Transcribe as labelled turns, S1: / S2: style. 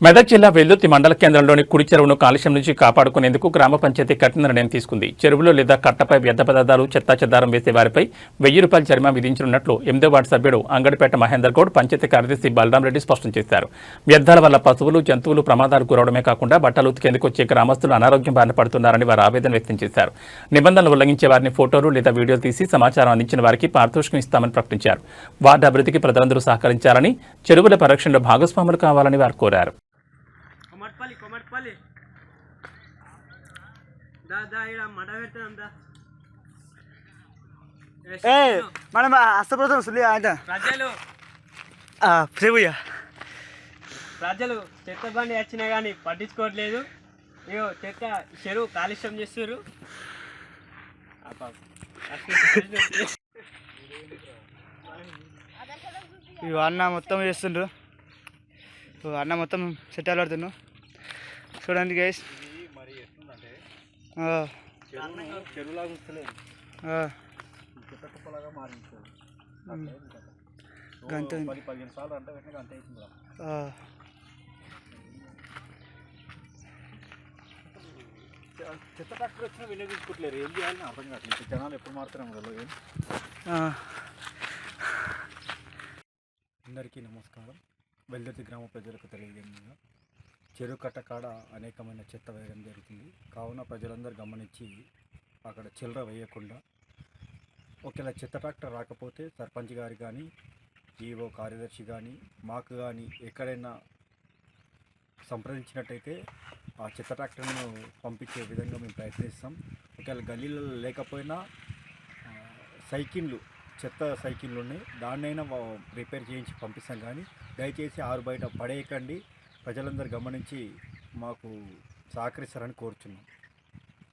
S1: మెదక్ జిల్లా వెల్దుర్తి మండల కేంద్రంలోని కుడి చెరువును కాలుష్యం నుంచి కాపాడుకునేందుకు గ్రామ పంచాయతీ కఠిన నిర్ణయం తీసుకుంది. చెరువులో లేదా కట్టపై వ్యర్థ పదార్థాలు చెత్తాచెదారం వేసే వారిపై ₹1000 జరిమానా విధించనున్నట్లు 8వ వార్డు సభ్యుడు అంగడిపేట మహేందర్ గౌడ్ పంచాయతీ కార్యదర్శి బలరాం రెడ్డి స్పష్టం చేశారు. వ్యర్థాల వల్ల పశువులు, జంతువులు ప్రమాదాలకు గురవడమే కాకుండా బట్టలు ఉతికేందుకు వచ్చే గ్రామస్తులు అనారోగ్యం బారిన పడుతున్నారని వారు ఆవేదన వ్యక్తం చేశారు. నిబంధనలు ఉల్లంఘించే వారిని ఫోటోలు లేదా వీడియోలు తీసి సమాచారం అందించిన వారికి పారితోషికం ఇస్తామని ప్రకటించారు. వార్డు అభివృద్ధికి ప్రజలందరూ సహకరించాలని, చెరువుల పరిరక్షణలో భాగస్వాములు కావాలని వారు కోరారు.
S2: కొమట్పల్లి దా ఇలా మడ పెడతాం దా
S3: మనం అస్తపోతాం సులి
S2: ప్రజలు చెత్త బండి వచ్చినా కానీ పట్టించుకోవట్లేదు. ఇగో చెత్త చెరువు కాలుష్యం చేస్తారు.
S3: అన్న మొత్తం చేస్తుండ్రు. అన్న మొత్తం సెట్ ఆడుతున్నావు చూడండి గైస్.
S4: చెరువులాగా వస్తలేదు, చెత్తలాగా మారించారు. 10-15 సార్లు అంటే వెంటనే గంట అవుతుంది. చెత్త ట్రాక్టర్ వచ్చినా వినియోగించుకోవట్లేరు. ఏం చేయాలని అర్థం కావట్లేదు. జనాలు ఎప్పుడు మారుతున్నాం కదా. అందరికీ నమస్కారం. వెల్దుర్తి గ్రామ ప్రజలకు తెలియజేయంగా చెరువు కట్ట కాడ అనేకమైన చెత్త వేయడం జరుగుతుంది. కావున ప్రజలందరూ గమనించి అక్కడ చిల్లర వేయకుండా, ఒకవేళ చెత్త ట్రాక్టర్ రాకపోతే సర్పంచ్ గారు కానీ, ఈవో కార్యదర్శి కానీ, మాకు కానీ ఎక్కడైనా సంప్రదించినట్టయితే ఆ చెత్త ట్రాక్టర్ను పంపించే విధంగా మేము ప్రయత్నిస్తాం. ఒకవేళ గల్లీలలో లేకపోయినా చెత్త సైకిళ్ళు ఉన్నాయి, దాన్నైనా రిపేర్ చేయించి పంపిస్తాం. కానీ దయచేసి ఆరు బయట పడేయకండి. ప్రజలందరూ గమనించి మాకు సహకరిస్తారని కోరుచున్నాం.